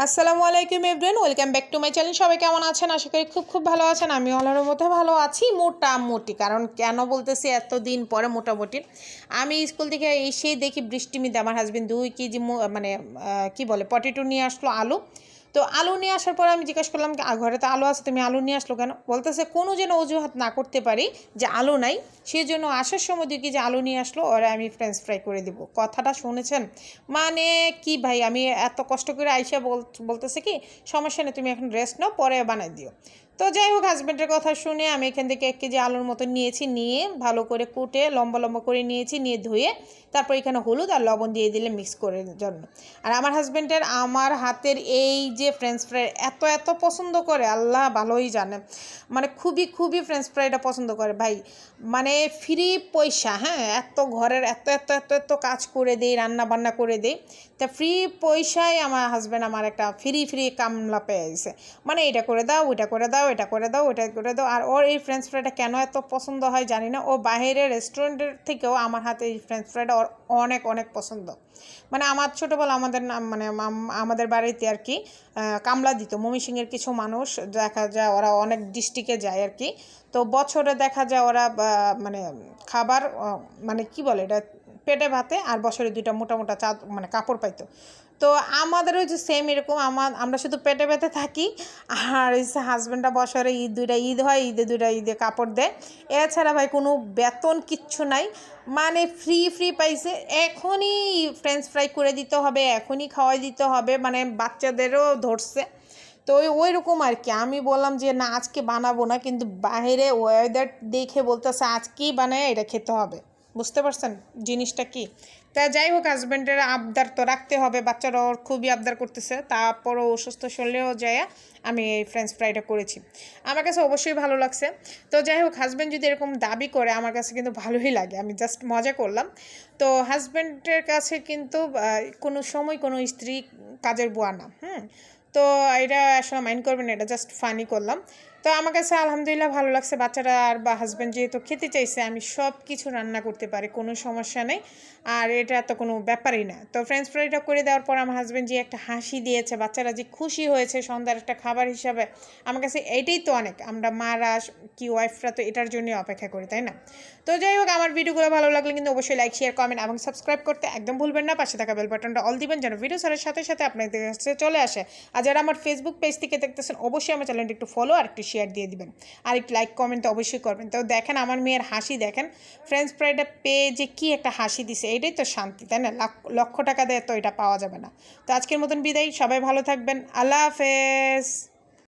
আসসালামু আলাইকুম everyone, welcome back to my channel. সবাই কেমন আছেন? আশা করি খুব ভালো আছেন। আমি আল্লাহর মধ্যে ভালো আছি মোটামুটি। কারণ কেন বলতেছি, এতদিন পরে মোটামুটি আমি স্কুল থেকে এসেই দেখি বৃষ্টি মিদে আমার হাজবেন্ড 2 কেজি মানে কি বলে পটেটো নিয়ে আসলো, আলু। তো আলু নিয়ে আসার পর আমি জিজ্ঞাসা করলাম, ঘরে তো আলু আছে, তুমি আলু নিয়ে আসলো কেন? বলতেছে কোনো যেন অজুহাত না করতে পারি যে আলু নাই, সেই জন্য আসার সময় 2 কেজি আলু নিয়ে আসলো, ওরা আমি ফ্রেঞ্চ ফ্রাই করে দিব। কথাটা শুনেছেন? মানে কি ভাই, আমি এত কষ্ট করে আইসা বলতেছে কি, সমস্যা নেই, তুমি এখন রেস্ট নাও, পরে বানাই দিও। তো যাই হোক, হাজব্যান্ডের কথা শুনে আমি এখান থেকে 1 কেজি আলুর মতো নিয়েছি, নিয়ে ভালো করে কুটে লম্বা লম্বা করে নিয়েছি, নিয়ে ধুয়ে তারপর এখানে হলুদ আর লবণ দিয়ে দিলে মিক্স করে জন্য। আর আমার হাজব্যান্ডের আমার হাতের এই যে ফ্রেঞ্চ ফ্রাই এত পছন্দ করে, আল্লাহ ভালোই জানে। মানে খুবই ফ্রেঞ্চ ফ্রাইটা পছন্দ করে ভাই। মানে ফ্রি পয়সা, হ্যাঁ, এত ঘরের এত কাজ করে দেই, রান্না বান্না করে দেই, তা ফ্রি পয়সায় আমার হাজব্যান্ড আমার একটা ফ্রি কামলা পেয়ে গেছে। মানে এটা করে দাও, ওইটা করে দাও, এটা করে দাও, ওইটা করে দাও। আর ওর এই ফ্রেঞ্চ ফ্রাইটা কেন এত পছন্দ হয় জানি না, ও বাইরের রেস্টুরেন্টের থেকেও আমার হাতে এই ফ্রেঞ্চ ফ্রাইটা ওর অনেক পছন্দ। মানে আমার ছোটোবেলা আমাদের মানে আমাদের বাড়িতে আর কি কামলা দিত, ময়মনসিংহের কিছু মানুষ দেখা যায় ওরা অনেক ডিস্ট্রিক্টে যায় আর কি। তো বছরে দেখা যায় ওরা মানে খাবার মানে কি বলে এটা, পেটে ভাতে আর বছরে 2টা মোটা মানে কাপড় পাইতো। তো আমাদেরও যে সেম এরকম, আমরা শুধু পেটে ব্যথে থাকি। আর হাজব্যান্ডরা বছরে ঈদ হয়, ঈদে কাপড় দেয়। এছাড়া ভাই কোনো বেতন কিচ্ছু নাই। মানে ফ্রি পাইছে, এখনই ফ্রেঞ্চ ফ্রাই করে দিতে হবে, এখনই খাওয়াই দিতে হবে, মানে বাচ্চাদেরও ধরছে। তো ওই রকম আর কি। আমি বললাম যে না, আজকে বানাবো না, কিন্তু বাইরে ওয়েদার দেখে বলতেছে আজকেই বানায় এটা খেতে হবে। বুঝতে পারছেন জিনিসটা কি? তা যাই হোক, হাজব্যান্ডের আবদার তো রাখতে হবে, বাচ্চারা ওর খুবই আবদার করতেছে, তারপরও অসুস্থ শরীরেও যায় আমি এই ফ্রেঞ্চ ফ্রাইটা করেছি। আমার কাছে অবশ্যই ভালো লাগছে। তো যাই হোক, হাজব্যান্ড যদি এরকম দাবি করে আমার কাছে কিন্তু ভালোই লাগে, আমি জাস্ট মজা করলাম। তো হাজব্যান্ডের কাছে কিন্তু কোনো সময় কোনো স্ত্রী কাজের বুয়া না। তো এটা আসলে মাইন্ড করবেন, এটা জাস্ট ফানি করলাম। তো আমার কাছে আলহামদুলিল্লাহ ভালো লাগছে। বাচ্চারা আর বা হাজব্যান্ড যেহেতু খেতে চাইছে, আমি সব কিছু রান্না করতে পারি, কোনো সমস্যা নেই। আর এটা তো কোনো ব্যাপারই না। তো ফ্রেঞ্চ ফ্রাইটা করে দেওয়ার পর আমার হাজব্যান্ড যে একটা হাসি দিয়েছে, বাচ্চারা যে খুশি হয়েছে সন্ধ্যার একটা খাবার হিসাবে, আমার কাছে এইটাই তো অনেক। আমরা মারা কি ওয়াইফরা তো এটার জন্যই অপেক্ষা করি, তাই না? তো যাই হোক, আমার ভিডিওগুলো ভালো লাগলে কিন্তু অবশ্যই লাইক, শেয়ার, কমেন্ট এবং সাবস্ক্রাইব করতে একদম ভুলবেন না। পাশে থাকা বেল বাটনটা অল দিবেন যেন ভিডিও ছাড়ার সাথে আপনাদের কাছে চলে আসে। আর যারা আমার ফেসবুক পেজ থেকে দেখতেছেন, অবশ্যই আমার চ্যানেলটি একটু ফলো আর একটু শেয়ার দিয়ে দিবেন, আর একটু লাইক কমেন্ট তো অবশ্যই করবেন। তো দেখেন আমার মেয়ের হাসি, দেখেন ফ্রেঞ্চ ফ্রাইটা পেয়ে যে কি একটা হাসি দিছে, এটাই তো শান্তি, তাই না? লক্ষ টাকা দেয় তো এটা পাওয়া যাবে না। তো আজকের মতন বিদায়, সবাই ভালো থাকবেন, আল্লাহ হাফেজ।